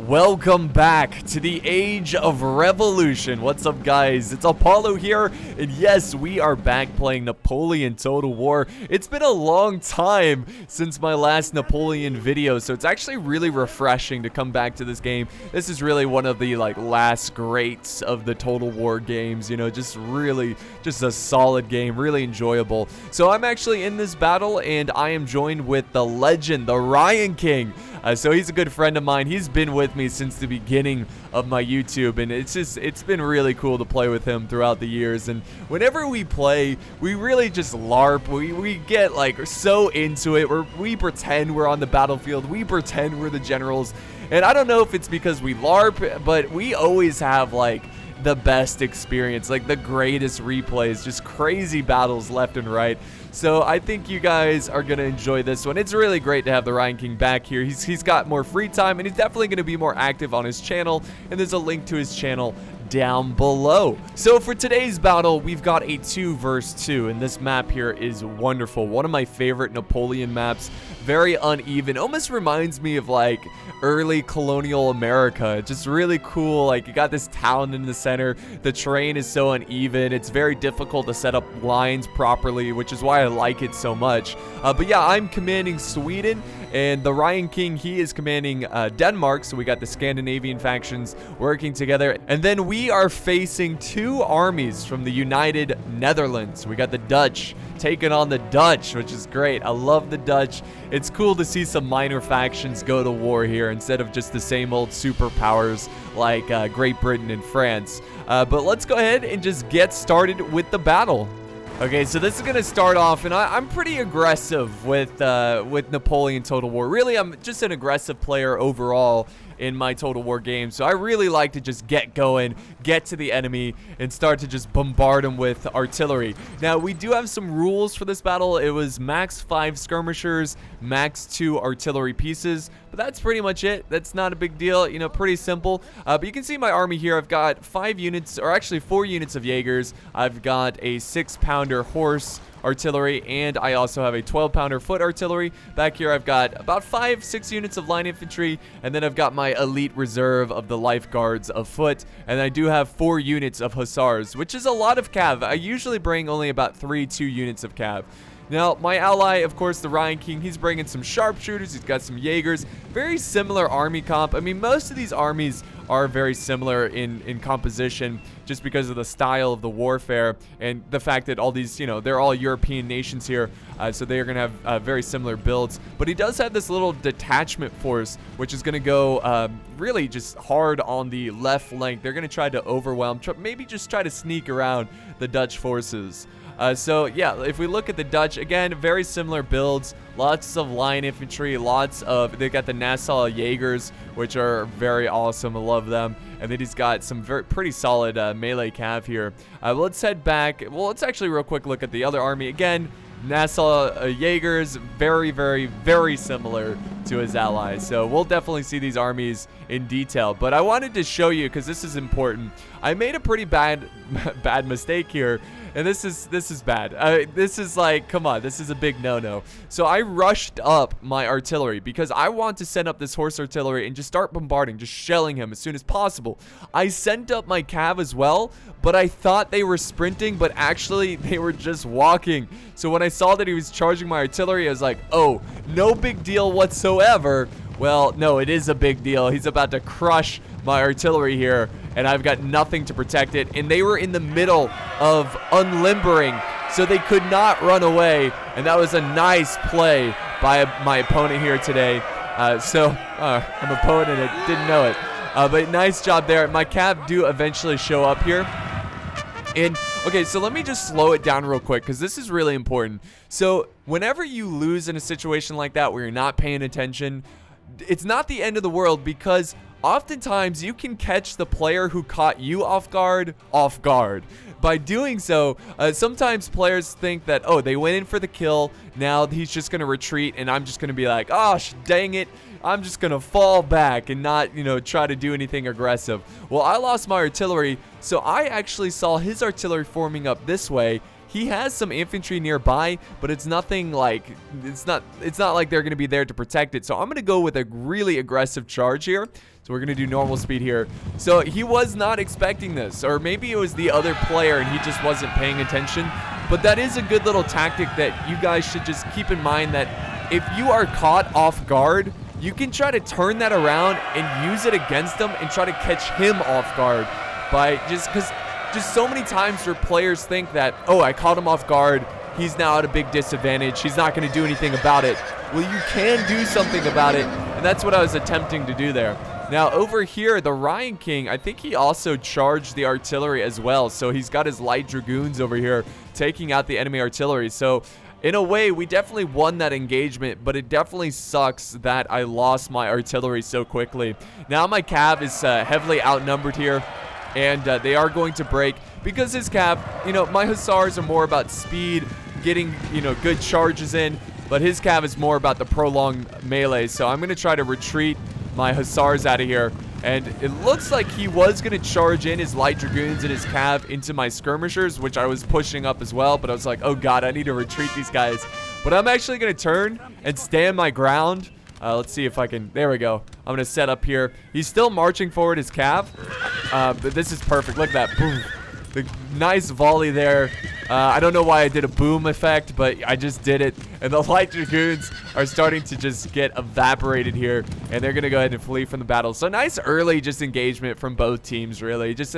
Welcome back to the Age of Revolution. What's up, guys? It's Apollo here, and yes, we are back playing Napoleon Total War. It's been a long time since my last Napoleon video, so it's actually really refreshing to come back to this game. This is really one of the last greats of the Total War games, you know, just a solid game, really enjoyable. So I'm actually in this battle, and I am joined with the legend, TheRyanKing. So he's a good friend of mine. He's been with me since the beginning of my YouTube, and it's been really cool to play with him throughout the years. And whenever we play, we really just LARP. We get so into it. We pretend we're on the battlefield. We pretend we're the generals. And I don't know if it's because we LARP, but we always have the best experience, the greatest replays, just crazy battles left and right. So I think you guys are gonna enjoy this one. It's really great to have TheRyanKing back here. He's got more free time, and he's definitely gonna be more active on his channel, and there's a link to his channel down below. So for today's battle, we've got a 2 versus 2, and this map here is wonderful. One of my favorite Napoleon maps. Very uneven, almost reminds me of early colonial America. It's just really cool. You got this town in the center. The terrain is so uneven. It's very difficult to set up lines properly, which is why I like it so much. But yeah, I'm commanding Sweden, and TheRyanKing, he is commanding Denmark. So we got the Scandinavian factions working together, and then we are facing 2 armies from the United Netherlands. We got the Dutch taking on the Dutch, which is great. I love the Dutch. It's cool to see some minor factions go to war here instead of just the same old superpowers like Great Britain and France. But let's go ahead and just get started with the battle. Okay, so this is going to start off, and I'm pretty aggressive with Napoleon Total War. Really, I'm just an aggressive player overall in my Total War game, so I really like to just get going, get to the enemy, and start to just bombard them with artillery. Now, we do have some rules for this battle. It was max 5 skirmishers, max 2 artillery pieces, but that's pretty much it. That's not a big deal, you know, pretty simple. But you can see my army here. I've got 5 units, or actually 4 units of Yeagers. I've got a 6-pounder horse artillery, and I also have a 12-pounder foot artillery. Back here I've got about 5-6 units of line infantry, and then I've got my elite reserve of the lifeguards of foot, and I do have 4 units of hussars, which is a lot of cav. I usually bring only about 2 units of cav. Now, my ally, of course, TheRyanKing, he's bringing some sharpshooters. He's got some Yeagers. Very similar army comp. I mean, most of these armies are very similar in composition just because of the style of the warfare and the fact that all these, you know, they're all European nations here, so they're going to have very similar builds. But he does have this little detachment force, which is going to go really just hard on the left flank. They're going to try to overwhelm, maybe just try to sneak around the Dutch forces. So yeah, if we look at the Dutch, again, very similar builds, lots of line infantry, they got the Nassau Yeagers, which are very awesome. I love them. And then he's got some pretty solid melee cav here. Let's head back. Well, let's actually real quick look at the other army. Again, Nassau Yeagers, very, very, very similar to his allies. So we'll definitely see these armies in detail. But I wanted to show you, because this is important. I made a pretty bad mistake here. And this is bad. This is come on, this is a big no-no. So I rushed up my artillery because I want to send up this horse artillery and just start bombarding, just shelling him as soon as possible. I sent up my cav as well, but I thought they were sprinting, but actually they were just walking. So when I saw that he was charging my artillery, I was like, oh, no big deal whatsoever. Well, no, it is a big deal. He's about to crush my artillery here, and I've got nothing to protect it. And they were in the middle of unlimbering, so they could not run away. And that was a nice play by my opponent here today. I'm a opponent, I didn't know it. But nice job there. My cav do eventually show up here. And okay, so let me just slow it down real quick, because this is really important. So whenever you lose in a situation like that where you're not paying attention, it's not the end of the world, because oftentimes you can catch the player who caught you off guard. By doing so, sometimes players think that, oh, they went in for the kill, now he's just going to retreat, and I'm just going to be like, oh, dang it, I'm just going to fall back and not, you know, try to do anything aggressive. Well, I lost my artillery, so I actually saw his artillery forming up this way. He has some infantry nearby, but it's nothing like, it's not like they're going to be there to protect it. So I'm going to go with a really aggressive charge here. So we're going to do normal speed here. So he was not expecting this, or maybe it was the other player and he just wasn't paying attention. But that is a good little tactic that you guys should just keep in mind, that if you are caught off guard, you can try to turn that around and use it against him and try to catch him off guard by because so many times where players think that, oh, I caught him off guard, he's now at a big disadvantage, he's not going to do anything about it. Well, you can do something about it, and that's what I was attempting to do there. Now, over here, the TheRyanKing, I think he also charged the artillery as well. So he's got his light dragoons over here taking out the enemy artillery. So in a way, we definitely won that engagement, but it definitely sucks that I lost my artillery so quickly. Now my cav is heavily outnumbered here, and they are going to break because his cav, you know, my hussars are more about speed, getting, you know, good charges in, but his cav is more about the prolonged melee. So I'm going to try to retreat my hussars out of here, and it looks like he was going to charge in his light dragoons and his cav into my skirmishers, which I was pushing up as well, but I was like, oh god, I need to retreat these guys. But I'm actually going to turn and stand my ground. Let's see if I can, there we go. I'm going to set up here. He's still marching forward his cav, but this is perfect. Look at that, boom. The nice volley there. I don't know why I did a boom effect, but I just did it. And the light dragoons are starting to just get evaporated here, and they're going to go ahead and flee from the battle. So nice early just engagement from both teams, really. Just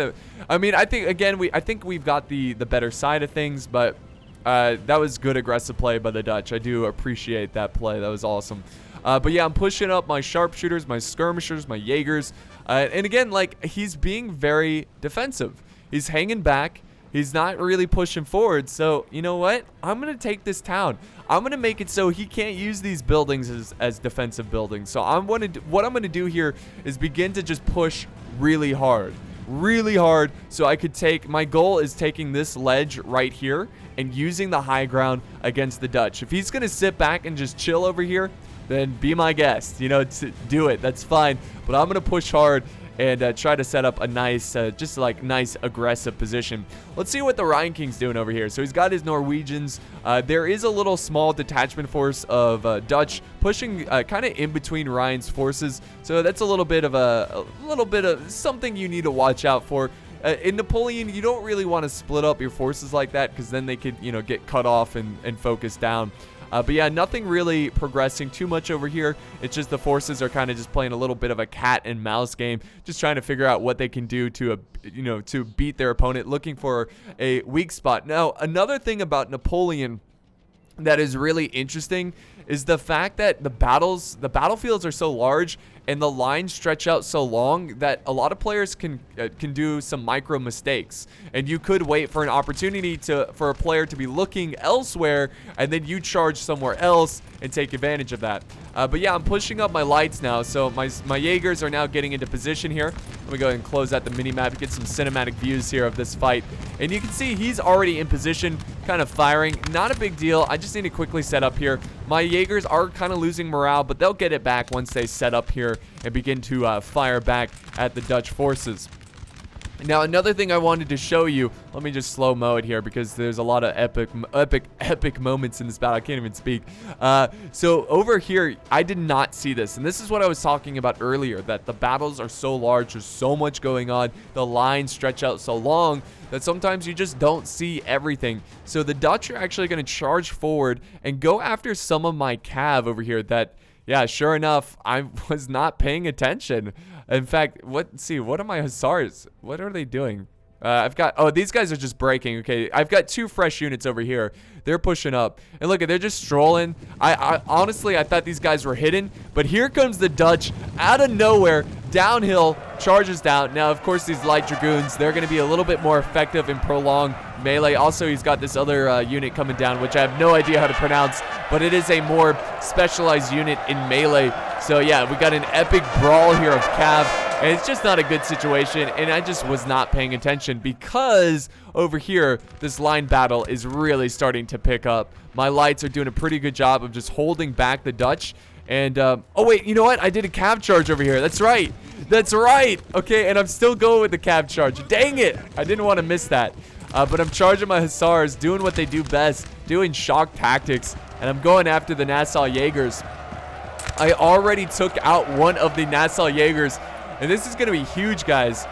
I mean, I think, again, I think we've got the better side of things, but that was good aggressive play by the Dutch. I do appreciate that play. That was awesome. But yeah, I'm pushing up my sharpshooters, my skirmishers, my Yeagers. And again, like, he's being very defensive. He's hanging back. He's not really pushing forward. So, you know what? I'm going to take this town. I'm going to make it so he can't use these buildings as defensive buildings. So what I'm going to do here is begin to just push really hard. Really hard. So I could take, my goal is taking this ledge right here and using the high ground against the Dutch. If he's going to sit back and just chill over here, then be my guest. You know, do it. That's fine. But I'm going to push hard and try to set up a nice, just like nice aggressive position. Let's see what the TheRyanKing's doing over here. So he's got his Norwegians. There is a little small detachment force of Dutch pushing kind of in between Ryan's forces. So that's a little bit of something you need to watch out for. In Napoleon, you don't really want to split up your forces like that, because then they could, you know, get cut off and focus down. But yeah, nothing really progressing too much over here. It's just the forces are kind of just playing a little bit of a cat and mouse game, just trying to figure out what they can do to, you know, to beat their opponent, looking for a weak spot. Now, another thing about Napoleon that is really interesting is the fact that the battlefields are so large and the lines stretch out so long that a lot of players can do some micro mistakes, and you could wait for an opportunity for a player to be looking elsewhere, and then you charge somewhere else and take advantage of that. But yeah, I'm pushing up my lights now, so my Yeagers are now getting into position here. Let me go ahead and close out the mini-map, get some cinematic views here of this fight. And you can see he's already in position, kind of firing. Not a big deal. I just need to quickly set up here. My Yeagers are kind of losing morale, but they'll get it back once they set up here and begin to fire back at the Dutch forces. Now, another thing I wanted to show you, let me just slow-mo it here because there's a lot of epic moments in this battle. I can't even speak. So over here, I did not see this, and this is what I was talking about earlier, that the battles are so large, there's so much going on, the lines stretch out so long that sometimes you just don't see everything. So the Dutch are actually going to charge forward and go after some of my cav over here that, yeah, sure enough, I was not paying attention. In fact, what are my hussars? What are they doing? I've got, oh, these guys are just breaking. Okay, I've got two fresh units over here. They're pushing up. And look, they're just strolling. I honestly, I thought these guys were hidden. But here comes the Dutch out of nowhere, downhill, charges down. Now, of course, these light dragoons, they're going to be a little bit more effective in prolonged melee. Also, he's got this other unit coming down, which I have no idea how to pronounce. But it is a more specialized unit in melee. So, yeah, we got an epic brawl here of cav. And it's just not a good situation, and I just was not paying attention because over here, this line battle is really starting to pick up. My lights are doing a pretty good job of just holding back the Dutch. And, oh wait, you know what? I did a cav charge over here. That's right. That's right. Okay, and I'm still going with the cav charge. Dang it. I didn't want to miss that. But I'm charging my Hussars, doing what they do best, doing shock tactics, and I'm going after the Nassau Yeagers. I already took out one of the Nassau Yeagers, and this is going to be huge, guys.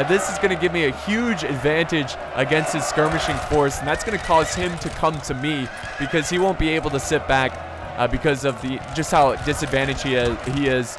This is going to give me a huge advantage against his skirmishing force, and that's going to cause him to come to me because he won't be able to sit back because of just how disadvantaged he is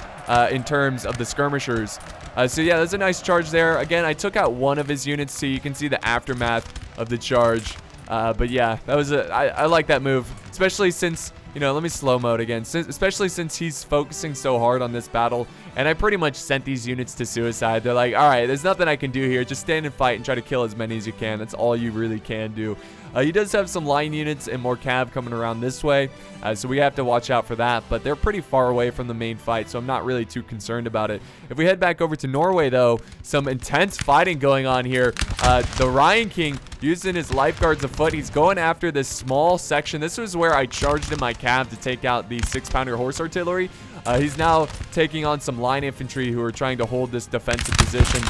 in terms of the skirmishers. So yeah, that's a nice charge there. Again, I took out one of his units, so you can see the aftermath of the charge. But yeah, that was I like that move, especially since, you know, let me slow mode again, especially since he's focusing so hard on this battle, and I pretty much sent these units to suicide. They're like, all right, there's nothing I can do here. Just stand and fight and try to kill as many as you can. That's all you really can do. He does have some line units and more cav coming around this way, so we have to watch out for that, but they're pretty far away from the main fight, so I'm not really too concerned about it. If we head back over to Norway, though, some intense fighting going on here. TheRyanKing using his lifeguards afoot. He's going after this small section. This was where I charged in my cav to take out the 6-pounder horse artillery. He's now taking on some line infantry who are trying to hold this defensive position.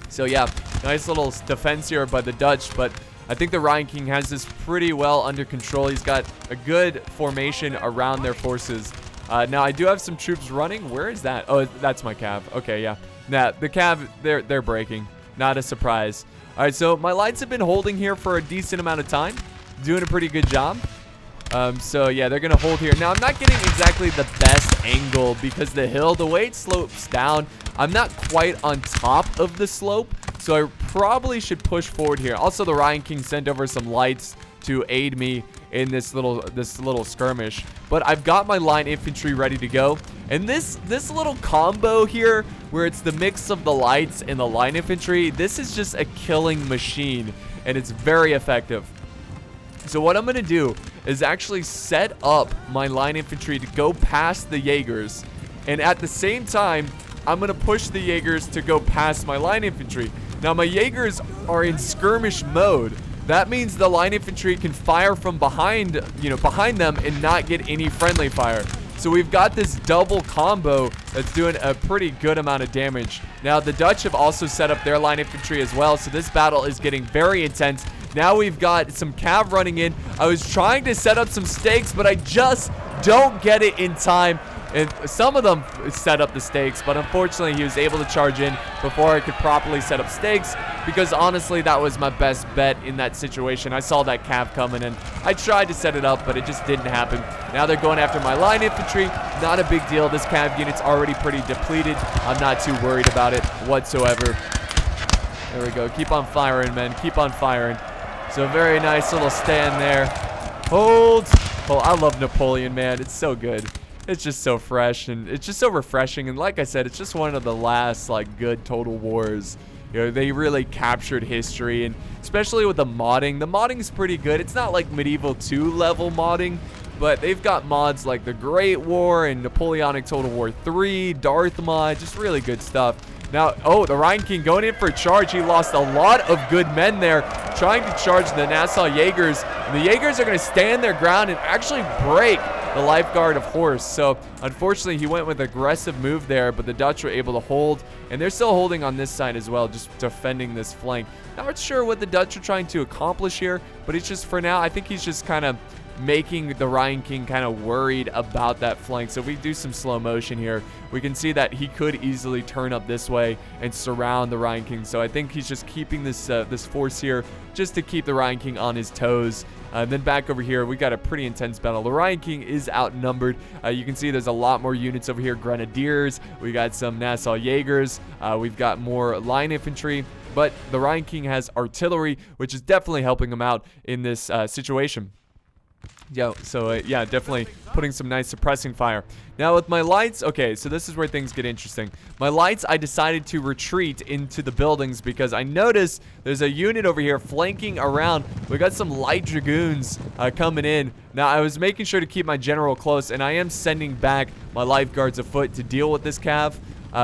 So yeah, nice little defense here by the Dutch, but I think TheRyanKing has this pretty well under control. He's got a good formation around their forces. Now, I do have some troops running. Where is that? Oh, that's my cav. Okay, yeah. Nah, the cav, they're breaking. Not a surprise. All right, so my lights have been holding here for a decent amount of time. Doing a pretty good job. So, yeah, they're going to hold here. Now, I'm not getting exactly the best angle because the hill, the way it slopes down, I'm not quite on top of the slope. So I probably should push forward here. Also, TheRyanKing sent over some lights to aid me in this little skirmish. But I've got my line infantry ready to go. And this little combo here, where it's the mix of the lights and the line infantry, this is just a killing machine. And it's very effective. So what I'm going to do is actually set up my line infantry to go past the Yeagers. And at the same time, I'm going to push the Yeagers to go past my line infantry. Now, my Yeagers are in skirmish mode. That means the line infantry can fire from behind them and not get any friendly fire. So we've got this double combo that's doing a pretty good amount of damage. Now, the Dutch have also set up their line infantry as well, so this battle is getting very intense. Now we've got some cav running in. I was trying to set up some stakes, but I just don't get it in time. And some of them set up the stakes, but unfortunately he was able to charge in before I could properly set up stakes, because honestly that was my best bet in that situation. I saw that cav coming and I tried to set it up, but it just didn't happen. Now they're going after my line infantry. Not a big deal. This cav unit's already pretty depleted. I'm not too worried about it whatsoever. There we go. Keep on firing, men. Keep on firing. So very nice little stand there. Hold. Oh, I love Napoleon, man. It's so good. It's just so fresh, and it's just so refreshing. And like I said, it's just one of the last like good Total Wars. You know, they really captured history, and especially with the modding. The modding is pretty good. It's not like Medieval 2 level modding, but they've got mods like the Great War and Napoleonic Total War 3, Darth mod, just really good stuff. Now, oh, TheRyanKing going in for a charge. He lost a lot of good men there, trying to charge the Nassau Yeagers. And the Yeagers are going to stand their ground and actually break the lifeguard of horse. So unfortunately he went with an aggressive move there, but the Dutch were able to hold, and they're still holding on this side as well, just defending this flank. Not sure what the Dutch are trying to accomplish here, but it's just, for now, I think he's just kind of making TheRyanKing kind of worried about that flank. So if we do some slow motion here, we can see that he could easily turn up this way and surround TheRyanKing. So I think he's just keeping this this force here just to keep TheRyanKing on his toes. Then back over here, we got a pretty intense battle. TheRyanKing is outnumbered. You can see there's a lot more units over here. Grenadiers. We got some Nassau Yeagers. We've got more line infantry. But TheRyanKing has artillery, which is definitely helping him out in this situation. Yeah, so yeah, definitely putting some nice suppressing fire. Now with my lights, okay, so this is where things get interesting. My lights, I decided to retreat into the buildings because I noticed there's a unit over here flanking around. We got some light dragoons coming in. Now I was making sure to keep my general close, and I am sending back my lifeguards afoot to deal with this cav.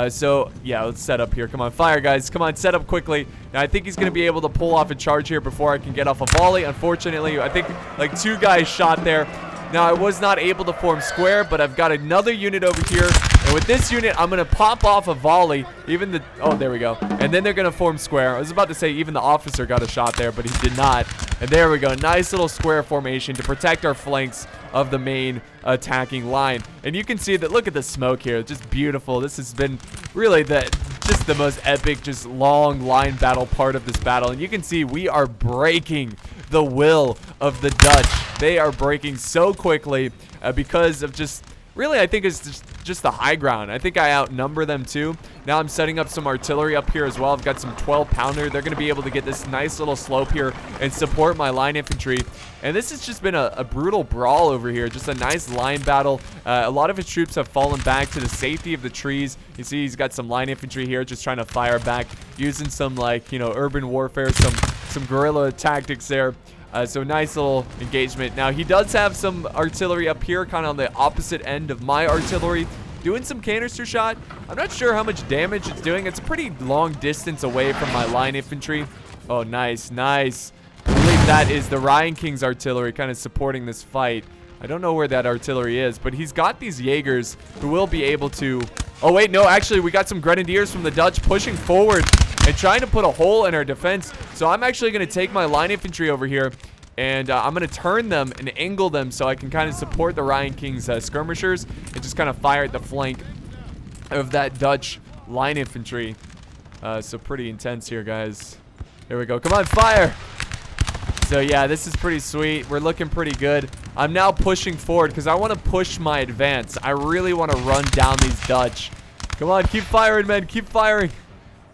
So, yeah, let's set up here. Come on, fire, guys. Come on, set up quickly. Now, I think he's going to be able to pull off a charge here before I can get off a volley. Unfortunately, I think, like, 2 guys shot there. Now, I was not able to form square, but I've got another unit over here, And with this unit, I'm going to pop off a volley. Even the... Oh, there we go. And then they're going to form square. I was about to say even the officer got a shot there, but he did not. And there we go. Nice little square formation to protect our flanks of the main attacking line. And you can see that, look at the smoke here. Just beautiful. This has been really just the most epic, just long line battle part of this battle. And you can see we are breaking the will of the Dutch. They are breaking so quickly because of just... Really, I think it's just the high ground. I think I outnumber them too. Now I'm setting up some artillery up here as well. I've got some 12-pounder. They're going to be able to get this nice little slope here and support my line infantry. And this has just been a brutal brawl over here. Just a nice line battle. A lot of his troops have fallen back to the safety of the trees. You see he's got some line infantry here just trying to fire back, using some, like, you know, urban warfare, some guerrilla tactics there. So nice little engagement. Now he does have some artillery up here, kind of on the opposite end of my artillery, doing some canister shot. I'm not sure how much damage it's doing. It's a pretty long distance away from my line infantry. Oh, nice, nice. I believe that is the TheRyanKing's artillery kind of supporting this fight. I don't know where that artillery is, but he's got these Yeagers who will be able to... Oh, wait, no, actually, we got some Grenadiers from the Dutch pushing forward and trying to put a hole in our defense. So I'm actually going to take my line infantry over here, and I'm going to turn them and angle them so I can kind of support the TheRyanKing's skirmishers and just kind of fire at the flank of that Dutch line infantry. So pretty intense here, guys. There we go. Come on, fire! So yeah, this is pretty sweet. We're looking pretty good. I'm now pushing forward because I want to push my advance. I really want to run down these Dutch. Come on, keep firing, men. Keep firing.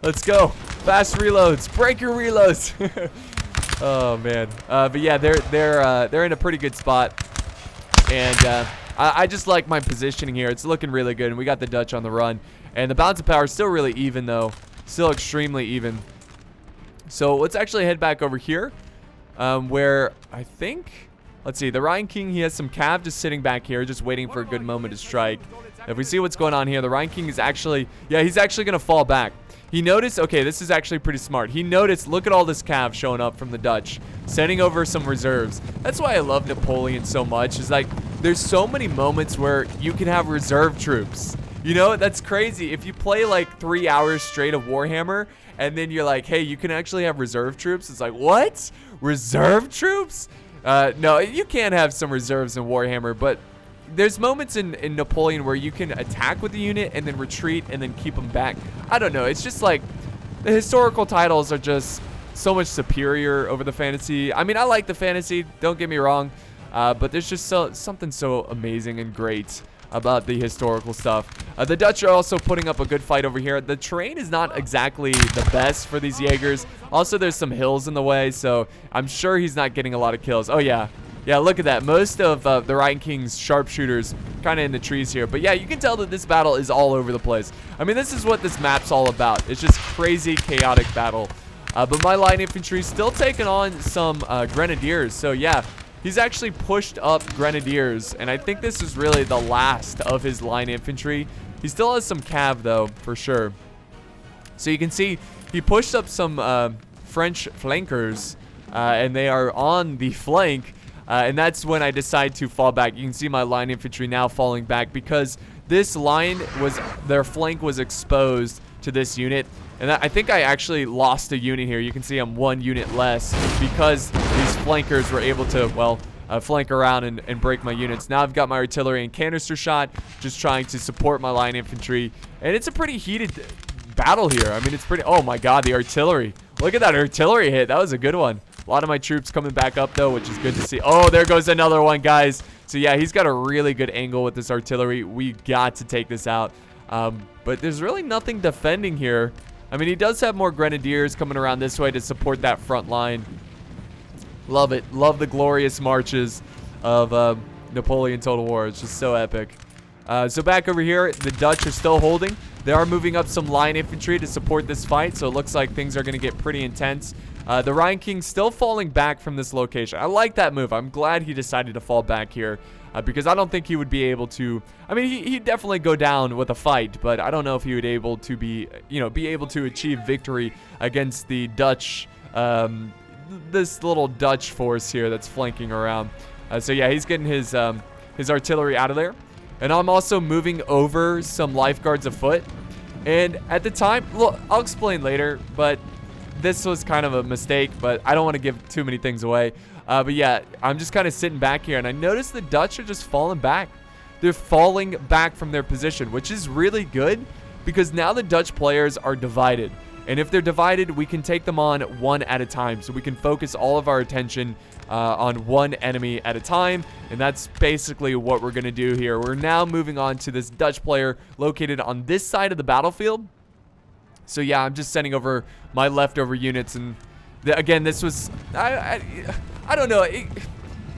Let's go. Fast reloads. Break your reloads. Oh man. But yeah, they're in a pretty good spot. And I just like my positioning here. It's looking really good. And we got the Dutch on the run. And the balance of power is still really even though. Still extremely even. So let's actually head back over here. Where I think, let's see, the TheRyanKing, he has some Calves just sitting back here, just waiting for a good moment to strike. If we see what's going on here, the TheRyanKing is actually, yeah, he's actually going to fall back. He noticed, okay, this is actually pretty smart. He noticed, look at all this Calves showing up from the Dutch, sending over some reserves. That's why I love Napoleon so much, is like, there's so many moments where you can have reserve troops. You know, that's crazy. If you play like 3 hours straight of Warhammer, and then you're like, hey, you can actually have reserve troops. It's like, what? Reserve troops? No, you can have some reserves in Warhammer, but there's moments in Napoleon where you can attack with the unit and then retreat and then keep them back. I don't know. It's just like the historical titles are just so much superior over the fantasy. I mean, I like the fantasy. Don't get me wrong. But there's just something so amazing and great about the historical stuff. The Dutch are also putting up a good fight over here. The terrain is not exactly the best for these Yeagers. Also, there's some hills in the way, so I'm sure he's not getting a lot of kills. Oh, yeah. Yeah, look at that. Most of the TheRyanKing's sharpshooters kind of in the trees here. But yeah, you can tell that this battle is all over the place. I mean, this is what this map's all about. It's just crazy, chaotic battle. But my line infantry still taking on some Grenadiers. So yeah, he's actually pushed up Grenadiers, and I think this is really the last of his line infantry. He still has some cav, though, for sure. So you can see he pushed up some French flankers, and they are on the flank, and that's when I decide to fall back. You can see my line infantry now falling back because this line their flank was exposed to this unit. And I think I actually lost a unit here. You can see I'm 1 unit less because these flankers were able to, well, flank around and break my units. Now I've got my artillery and canister shot, just trying to support my line infantry. And it's a pretty heated battle here. I mean, it's pretty, oh my god, the artillery. Look at that artillery hit. That was a good one. A lot of my troops coming back up, though, which is good to see. Oh, there goes another one, guys. So yeah, he's got a really good angle with this artillery. We got to take this out. But there's really nothing defending here. I mean, he does have more Grenadiers coming around this way to support that front line. Love it. Love the glorious marches of Napoleon Total War. It's just so epic. So back over here, the Dutch are still holding. They are moving up some line infantry to support this fight, so it looks like things are going to get pretty intense. The TheRyanKing still falling back from this location. I like that move. I'm glad he decided to fall back here. Because I don't think he would be able to. I mean, he'd definitely go down with a fight, but I don't know if he would able to be able to achieve victory against the Dutch, this little Dutch force here that's flanking around. So yeah, he's getting his artillery out of there, And I'm also moving over some lifeguards afoot. And at the time, well, I'll explain later, but this was kind of a mistake, but I don't want to give too many things away. But yeah, I'm just kind of sitting back here, and I noticed the Dutch are just falling back. They're falling back from their position, which is really good because now the Dutch players are divided. And if they're divided, we can take them on one at a time. So we can focus all of our attention on one enemy at a time. And that's basically what we're going to do here. We're now moving on to this Dutch player located on this side of the battlefield. So yeah, I'm just sending over my leftover units. And again, this was... I don't know.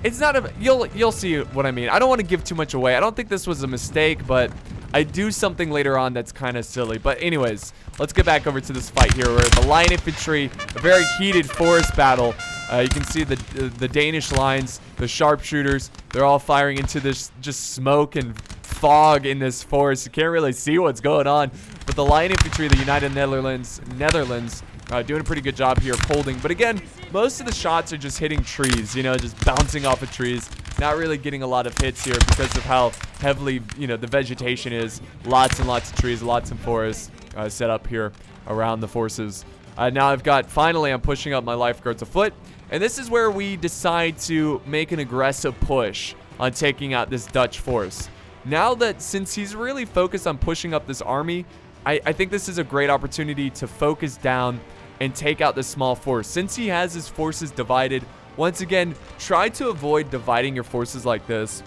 It's not a... You'll see what I mean. I don't want to give too much away. I don't think this was a mistake, but I do something later on that's kind of silly. But anyways, let's get back over to this fight here where the line infantry, a very heated forest battle. You can see the Danish lines, the sharpshooters. They're all firing into this just smoke and fog in this forest. You can't really see what's going on. But the line infantry, the United Netherlands, doing a pretty good job here of holding. But again, most of the shots are just hitting trees, you know, just bouncing off of trees. Not really getting a lot of hits here because of how heavily, you know, the vegetation is. Lots and lots of trees, lots of forests set up here around the forces. Now finally I'm pushing up my lifeguards afoot. And this is where we decide to make an aggressive push on taking out this Dutch force. Now that since he's really focused on pushing up this army, I think this is a great opportunity to focus down and take out this small force. Since he has his forces divided, once again, try to avoid dividing your forces like this.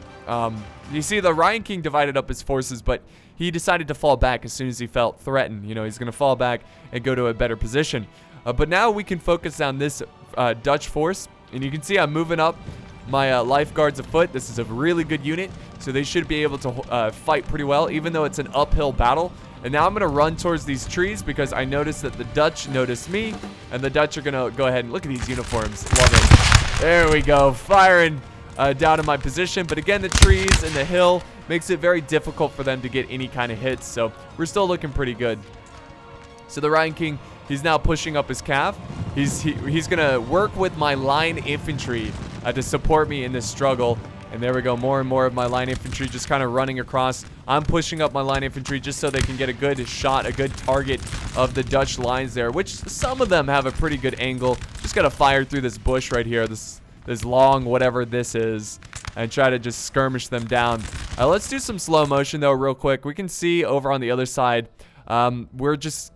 You see, the TheRyanKing divided up his forces, but he decided to fall back as soon as he felt threatened. You know, he's going to fall back and go to a better position. But now we can focus on this Dutch force. And you can see I'm moving up my lifeguards afoot. This is a really good unit, so they should be able to fight pretty well, even though it's an uphill battle. And now I'm going to run towards these trees because I noticed that the Dutch noticed me, and the Dutch are going to go ahead and look at these uniforms. Love it. There we go. Firing down in my position. But again, the trees and the hill makes it very difficult for them to get any kind of hits. So we're still looking pretty good. So the TheRyanKing, he's now pushing up his calf. He's going to work with my line infantry to support me in this struggle. And there we go, more and more of my line infantry just kind of running across. I'm pushing up my line infantry just so they can get a good shot, a good target of the Dutch lines there, which some of them have a pretty good angle. Just got to fire through this bush right here, this long whatever this is, and try to just skirmish them down. Let's do some slow motion though real quick. We can see over on the other side,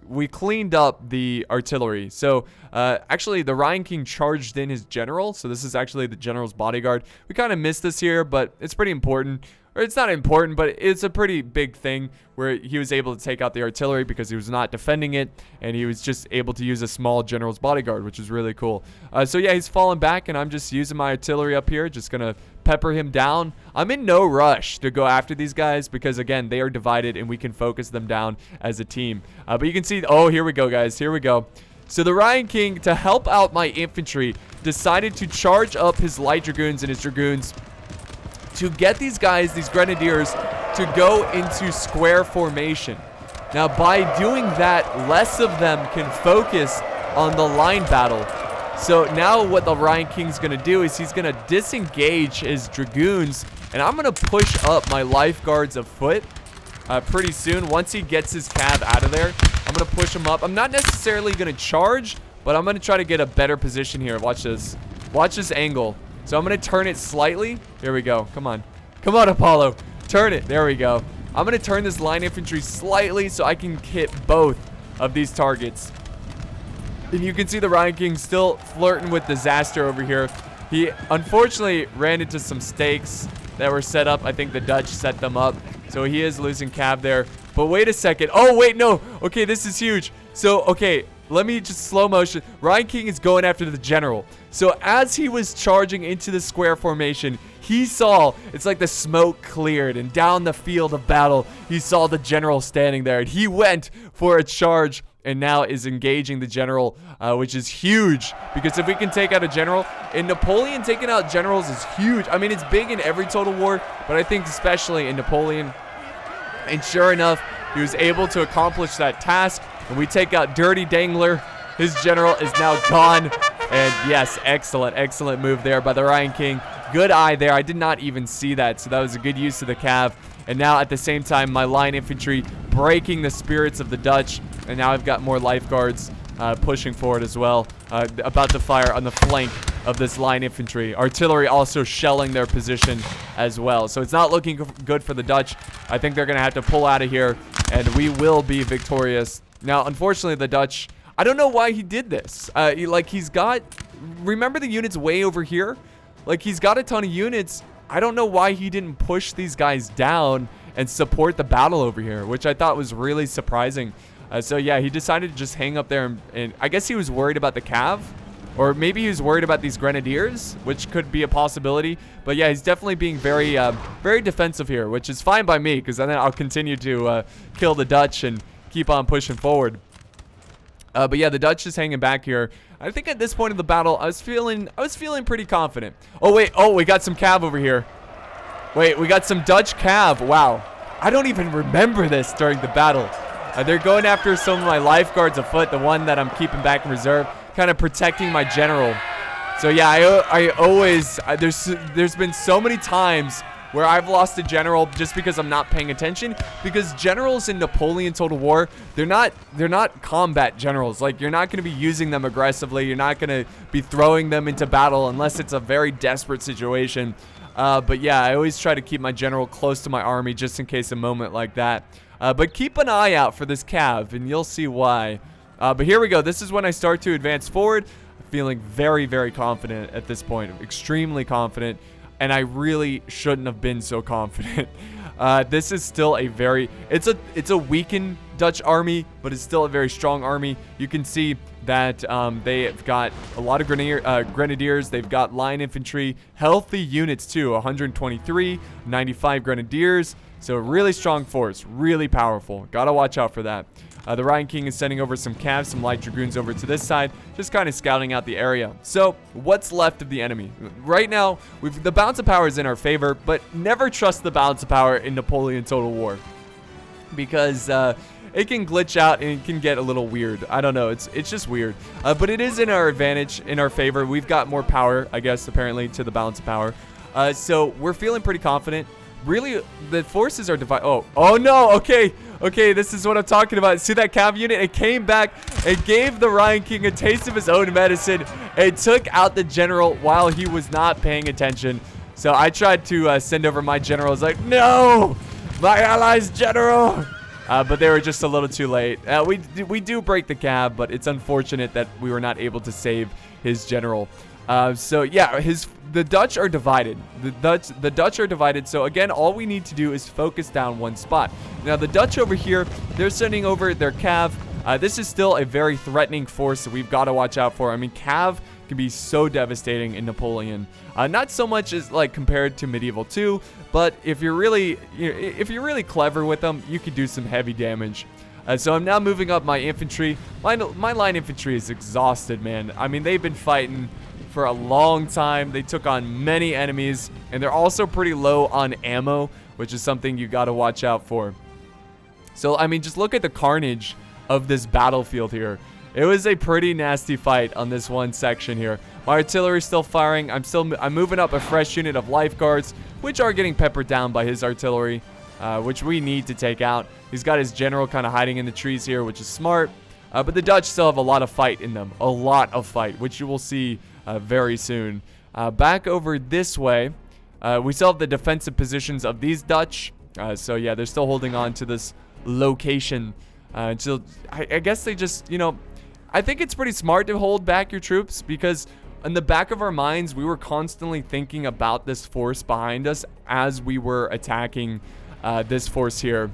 we cleaned up the artillery. So actually the TheRyanKing charged in his general. So this is actually the general's bodyguard. We kind of missed this here, but it's pretty important. Or it's not important, but it's a pretty big thing where he was able to take out the artillery because he was not defending it, and he was just able to use a small general's bodyguard, which is really cool. So yeah, he's falling back, and I'm just using my artillery up here, just gonna pepper him down. I'm in no rush to go after these guys because, again, they are divided, and we can focus them down as a team. But you can see, oh, here we go, guys. Here we go. So the TheRyanKing, to help out my infantry, decided to charge up his light dragoons and his dragoons to get these guys, these grenadiers, to go into square formation. Now, by doing that, less of them can focus on the line battle. So now what the TheRyanKing's going to do is he's going to disengage his dragoons, and I'm going to push up my lifeguards afoot pretty soon. Once he gets his cav out of there, I'm going to push him up. I'm not necessarily going to charge, but I'm going to try to get a better position here. Watch this. Watch this angle. So I'm going to turn it slightly. Here we go. Come on. Come on, Apollo. Turn it. There we go. I'm going to turn this line infantry slightly so I can hit both of these targets. And you can see the TheRyanKing still flirting with disaster over here. He unfortunately ran into some stakes that were set up. I think the Dutch set them up. So he is losing cav there. But wait a second. Oh, wait, no. Okay, this is huge. So, okay, let me just slow motion. TheRyanKing is going after the general. So as he was charging into the square formation, he saw, it's like the smoke cleared, and down the field of battle, he saw the general standing there. And he went for a charge and now is engaging the general, which is huge. Because if we can take out a general, in Napoleon, taking out generals is huge. I mean, it's big in every Total War, but I think especially in Napoleon. And sure enough, he was able to accomplish that task. And we take out Dirty Dangler. His general is now gone. And yes, excellent move there by the TheRyanKing. Good eye there. I did not even see that, so that was a good use of the cav. And now at the same time, my line infantry breaking the spirits of the Dutch. And now I've got more lifeguards pushing forward as well, about to fire on the flank of this line infantry. Artillery also shelling their position as well. So it's not looking good for the Dutch. I think they're going to have to pull out of here, and we will be victorious. Now, unfortunately, the Dutch, I don't know why he did this. He's got, remember the units way over here? Like, he's got a ton of units. I don't know why he didn't push these guys down and support the battle over here, which I thought was really surprising. So yeah, he decided to just hang up there, and I guess he was worried about the cav, or maybe he was worried about these grenadiers, which could be a possibility. But yeah, he's definitely being very, very defensive here, which is fine by me, because then I'll continue to kill the Dutch and keep on pushing forward. But yeah, the Dutch is hanging back here. I think at this point of the battle, I was feeling pretty confident. Oh wait, oh, we got some cav over here. Wait, we got some Dutch cav. Wow, I don't even remember this during the battle. They're going after some of my lifeguards afoot, the one that I'm keeping back in reserve, kind of protecting my general. So yeah, I always, there's been so many times where I've lost a general just because I'm not paying attention, because generals in Napoleon Total War, they're not combat generals. Like, you're not going to be using them aggressively. You're not going to be throwing them into battle unless it's a very desperate situation. But yeah, I always try to keep my general close to my army just in case a moment like that. But keep an eye out for this cav, and you'll see why. But here we go. This is when I start to advance forward. Feeling very, very confident at this point. Extremely confident. And I really shouldn't have been so confident. This is still a very... It's a weakened Dutch army, but it's still a very strong army. You can see that they've got a lot of grenadiers. They've got line infantry. Healthy units, too. 123, 95 grenadiers. So really strong force, really powerful. Gotta watch out for that. The TheRyanKing is sending over some Calves, some light Dragoons over to this side, just kind of scouting out the area. So what's left of the enemy? Right now, the balance of power is in our favor, but never trust the balance of power in Napoleon Total War, because it can glitch out and it can get a little weird. I don't know, it's just weird. But it is in our advantage, in our favor. We've got more power, I guess, apparently, to the balance of power. So we're feeling pretty confident. Really, the forces are divided. Oh no, okay, this is what I'm talking about. See that cav unit? It came back, it gave the TheRyanKing a taste of his own medicine. It took out the general while he was not paying attention. So I tried to send over my general. I was like, no, my allies general. But they were just a little too late. We do break the cav, but it's unfortunate that we were not able to save his general. So yeah, the Dutch are divided. The Dutch are divided. So again, all we need to do is focus down one spot. Now the Dutch over here, they're sending over their cav. This is still a very threatening force that we've got to watch out for. I mean, cav can be so devastating in Napoleon. Not so much as like compared to Medieval 2, but if you're really clever with them, you could do some heavy damage. So I'm now moving up my infantry. My line infantry is exhausted, man. I mean, they've been fighting for a long time. They took on many enemies, and they're also pretty low on ammo, which is something you got to watch out for. So, I mean, just look at the carnage of this battlefield here. It was a pretty nasty fight on this one section here. My artillery is still firing. I'm moving up a fresh unit of lifeguards, which are getting peppered down by his artillery, which we need to take out. He's got his general kind of hiding in the trees here, which is smart. But the Dutch still have a lot of fight in them. A lot of fight, which you will see very soon. Back over this way, we still have the defensive positions of these Dutch. So yeah, they're still holding on to this location. Until I guess they just, you know, I think it's pretty smart to hold back your troops, because in the back of our minds, we were constantly thinking about this force behind us as we were attacking this force here.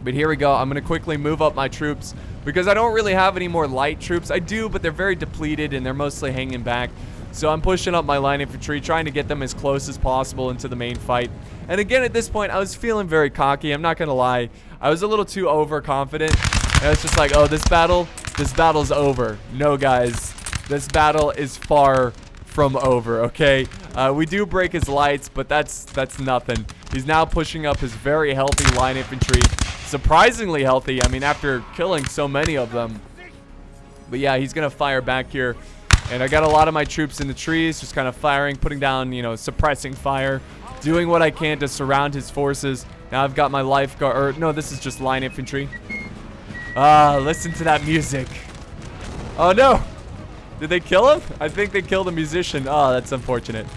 But here we go. I'm going to quickly move up my troops because I don't really have any more light troops. I do, but they're very depleted and they're mostly hanging back. So I'm pushing up my line infantry, trying to get them as close as possible into the main fight. And again, at this point, I was feeling very cocky. I'm not going to lie. I was a little too overconfident. And it's just like, oh, this battle's over. No, guys. This battle is far from over, okay? We do break his lights, but that's nothing. He's now pushing up his very healthy line infantry. Surprisingly healthy. I mean, after killing so many of them. But yeah, he's going to fire back here. And I got a lot of my troops in the trees, just kind of firing, putting down, you know, suppressing fire, doing what I can to surround his forces. Now I've got my lifeguard, or no, this is just line infantry. Ah, listen to that music. Oh no! Did they kill him? I think they killed a musician. Oh, that's unfortunate.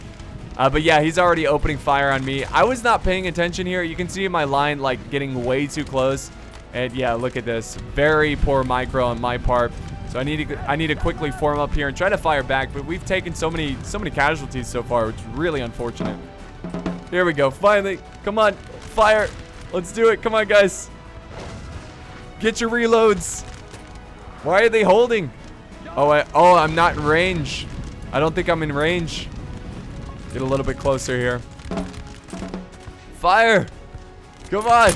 But yeah, he's already opening fire on me. I was not paying attention here. You can see my line like getting way too close. And yeah, look at this. Very poor micro on my part. So I need to quickly form up here and try to fire back. But we've taken so many casualties so far, which is really unfortunate. Here we go. Finally, come on, fire. Let's do it. Come on, guys. Get your reloads. Why are they holding? Oh, I'm not in range. I don't think I'm in range. Get a little bit closer here. Fire. Come on.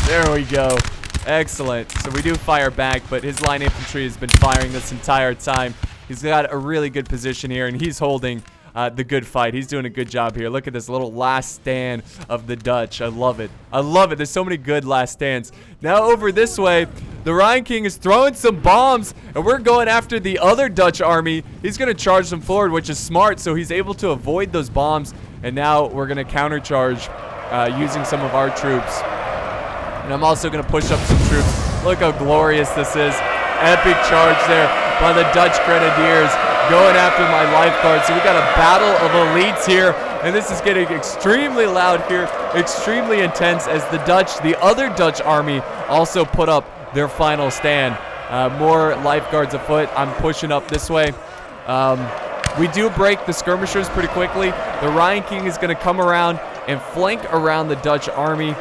There we go. Excellent. So we do fire back, but his line infantry has been firing this entire time. He's got a really good position here, and he's holding the good fight. He's doing a good job here. Look at this little last stand of the Dutch. I love it. I love it. There's so many good last stands. Now over this way, TheRyanKing is throwing some bombs, and we're going after the other Dutch army. He's going to charge them forward, which is smart, so he's able to avoid those bombs. And now we're going to countercharge using some of our troops. And I'm also going to push up some troops. Look how glorious this is. Epic charge there by the Dutch Grenadiers going after my lifeguards. So we got a battle of elites here. And this is getting extremely loud here. Extremely intense as the other Dutch army also put up their final stand. More lifeguards afoot. I'm pushing up this way. We do break the skirmishers pretty quickly. TheRyanKing is going to come around and flank around the Dutch army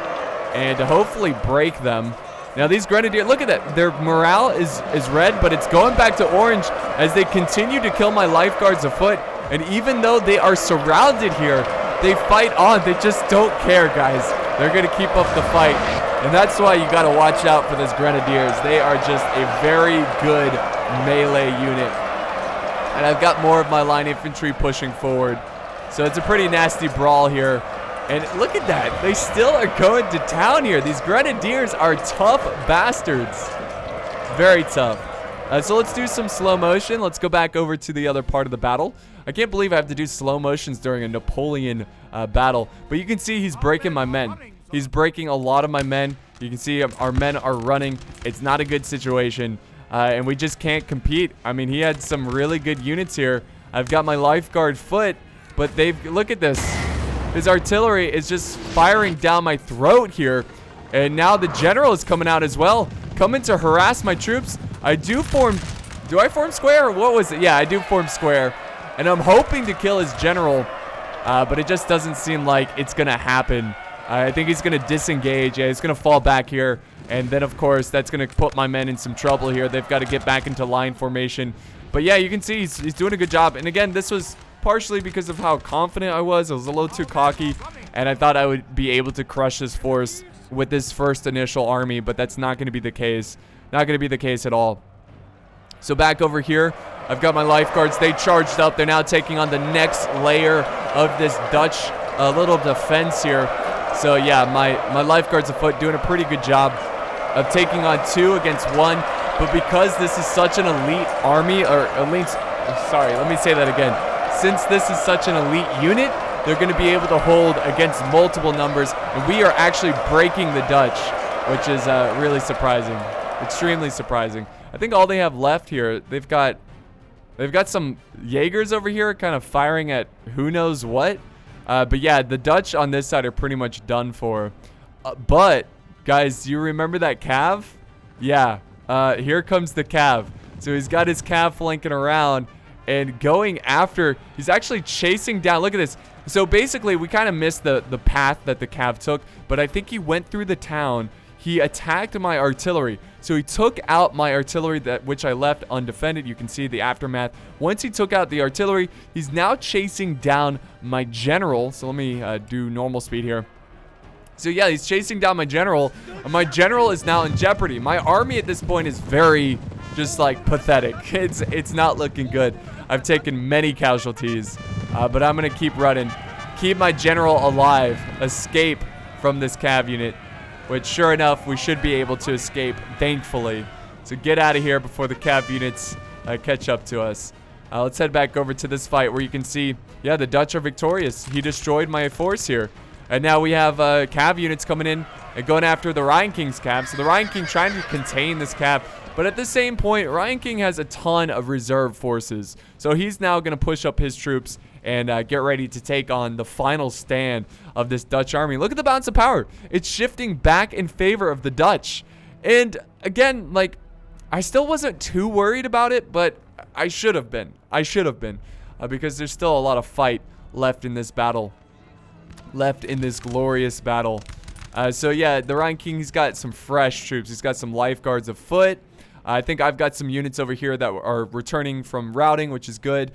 and hopefully break them. Now these grenadiers, look at that. Their morale is red, but it's going back to orange as they continue to kill my lifeguards afoot. And even though they are surrounded here, they fight on. They just don't care, guys. They're going to keep up the fight. And that's why you got to watch out for these grenadiers. They are just a very good melee unit. And I've got more of my line infantry pushing forward. So it's a pretty nasty brawl here. And look at that. They still are going to town here. These grenadiers are tough bastards. Very tough. So let's do some slow motion. Let's go back over to the other part of the battle. I can't believe I have to do slow motions during a Napoleon battle. But you can see he's breaking my men. He's breaking a lot of my men. You can see our men are running. It's not a good situation. And we just can't compete. I mean, he had some really good units here. I've got my lifeguard foot. But look at this. His artillery is just firing down my throat here. And now the general is coming out as well. Coming to harass my troops. Do I form square or what was it? Yeah, I do form square. And I'm hoping to kill his general. But it just doesn't seem like it's going to happen. I think he's going to disengage. Yeah, he's going to fall back here. And then, of course, that's going to put my men in some trouble here. They've got to get back into line formation. But yeah, you can see he's doing a good job. And again, this was partially because of how confident I was. I was a little too cocky, and I thought I would be able to crush this force with this first initial army, but that's not going to be the case. Not going to be the case at all. So back over here, I've got my lifeguards. They charged up. They're now taking on the next layer of this Dutch little defense here. So yeah, my lifeguards afoot doing a pretty good job of taking on 2 against 1. But because this is such an elite army, or elite, sorry, let me say that again. Since this is such an elite unit, they're going to be able to hold against multiple numbers. And we are actually breaking the Dutch, which is really surprising. Extremely surprising. I think all they have left here, they've got some Yeagers over here kind of firing at who knows what. But yeah, the Dutch on this side are pretty much done for. But, guys, do you remember that cav? Yeah, here comes the cav. So he's got his cav flanking around. And going after, he's actually chasing down. Look at this. So basically, we kind of missed the path that the cav took. But I think he went through the town. He attacked my artillery. So he took out my artillery, which I left undefended. You can see the aftermath. Once he took out the artillery, he's now chasing down my general. So let me do normal speed here. So yeah, he's chasing down my general. And my general is now in jeopardy. My army at this point is very just like pathetic. It's not looking good. I've taken many casualties, but I'm going to keep running. Keep my general alive. Escape from this cav unit, which sure enough, we should be able to escape, thankfully. So get out of here before the cav units catch up to us. Let's head back over to this fight where you can see, yeah, the Dutch are victorious. He destroyed my force here. And now we have cav units coming in and going after the TheRyanKing's cav. So the TheRyanKing trying to contain this cav. But at the same point, TheRyanKing has a ton of reserve forces. So he's now going to push up his troops and get ready to take on the final stand of this Dutch army. Look at the balance of power. It's shifting back in favor of the Dutch. And again, like, I still wasn't too worried about it, but I should have been. Because there's still a lot of fight left in this battle. Left in this glorious battle. So yeah, the TheRyanKing, he's got some fresh troops. He's got some lifeguards afoot. I think I've got some units over here that are returning from routing, which is good.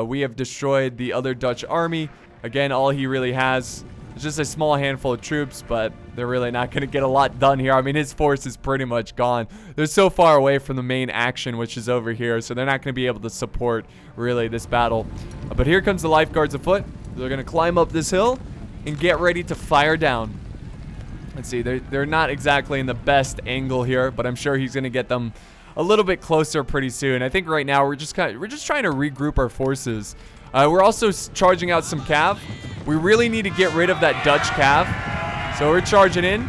We have destroyed the other Dutch army. Again, all he really has is just a small handful of troops, but they're really not going to get a lot done here. I mean, his force is pretty much gone. They're so far away from the main action, which is over here, so they're not going to be able to support, really, this battle. But here comes the lifeguards afoot. They're going to climb up this hill and get ready to fire down. Let's see, they're not exactly in the best angle here, but I'm sure he's going to get them a little bit closer pretty soon. I think right now we're just trying to regroup our forces. We're also charging out some cav. We really need to get rid of that Dutch cav. So we're charging in,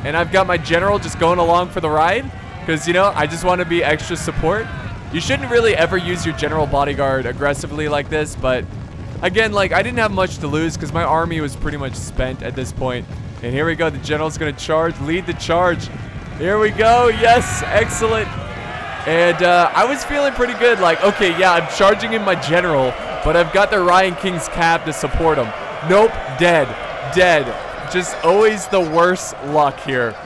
and I've got my general just going along for the ride because, you know, I just want to be extra support. You shouldn't really ever use your general bodyguard aggressively like this, but again, like, I didn't have much to lose because my army was pretty much spent at this point. And here we go. The general's going to charge, lead the charge. Here we go. Yes, excellent. And I was feeling pretty good. Like, okay, yeah, I'm charging in my general, but I've got the TheRyanKing's cav to support him. Nope, dead. Just always the worst luck here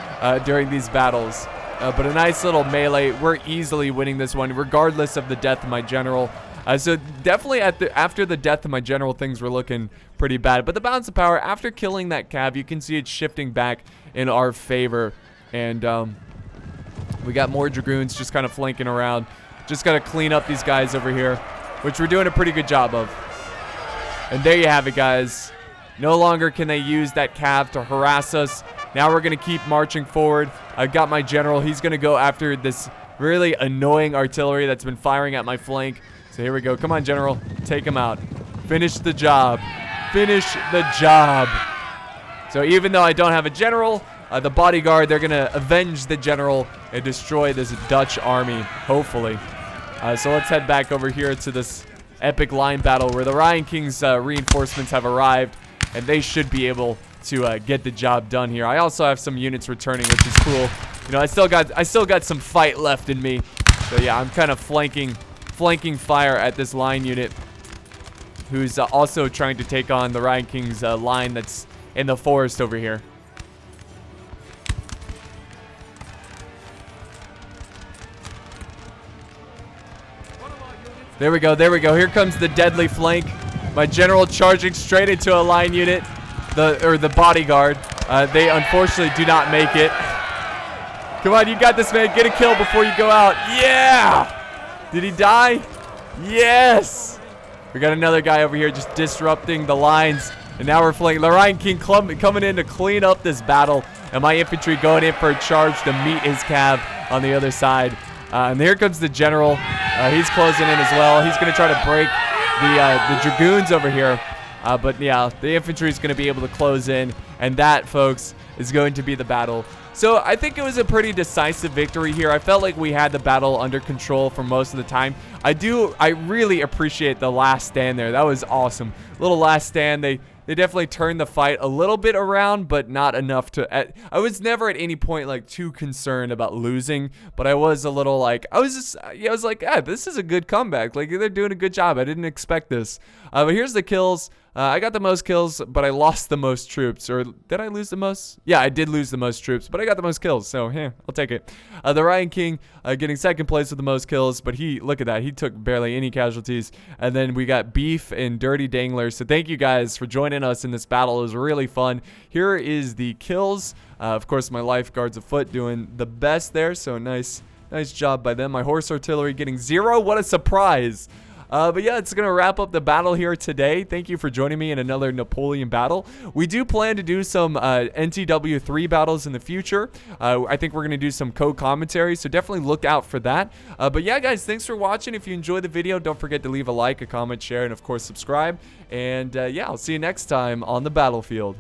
during these battles. But a nice little melee. We're easily winning this one, regardless of the death of my general. So definitely after the death of my general, things were looking pretty bad. But the balance of power, after killing that cav, you can see it shifting back in our favor. And we got more Dragoons just kind of flanking around. Just got to clean up these guys over here, which we're doing a pretty good job of. And there you have it, guys. No longer can they use that cav to harass us. Now we're going to keep marching forward. I've got my general. He's going to go after this really annoying artillery that's been firing at my flank. So here we go. Come on, general. Take him out. Finish the job. Finish the job. So even though I don't have a general, the bodyguard, they're going to avenge the general and destroy this Dutch army, hopefully. So let's head back over here to this epic line battle where the TheRyanKing's reinforcements have arrived, and they should be able to get the job done here. I also have some units returning, which is cool. You know, I still got some fight left in me. So yeah, I'm kind of flanking fire at this line unit, who's also trying to take on the TheRyanKing's line that's in the forest over here. There we go. Here comes the deadly flank. My general charging straight into a line unit, the bodyguard. They unfortunately do not make it. Come on, you got this, man. Get a kill before you go out. Yeah! Did he die? Yes! We got another guy over here just disrupting the lines. And now we're flanking. TheRyanKing coming in to clean up this battle. And my infantry going in for a charge to meet his cav on the other side. And here comes the general. He's closing in as well. He's going to try to break the Dragoons over here. But yeah, the infantry is going to be able to close in. And that, folks, is going to be the battle. So I think it was a pretty decisive victory here. I felt like we had the battle under control for most of the time. I really appreciate the last stand there. That was awesome. Little last stand. They definitely turned the fight a little bit around, but not enough to... I was never at any point like too concerned about losing, but I was a little like... I was like, this is a good comeback. Like, they're doing a good job. I didn't expect this. But here's the kills. I got the most kills, but I lost the most troops. Or did I lose the most? Yeah, I did lose the most troops, but I got the most kills. So, I'll take it. The TheRyanKing getting second place with the most kills, but look at that. He took barely any casualties. And then we got Beef and Dirty Dangler. So thank you guys for joining us in this battle. It was really fun. Here is the kills. Of course, my lifeguards afoot doing the best there. So nice job by them. My horse artillery getting 0. What a surprise. But yeah, it's going to wrap up the battle here today. Thank you for joining me in another Napoleon battle. We do plan to do some NTW3 battles in the future. I think we're going to do some co-commentary, so definitely look out for that. But yeah, guys, thanks for watching. If you enjoyed the video, don't forget to leave a like, a comment, share, and of course, subscribe. And yeah, I'll see you next time on the battlefield.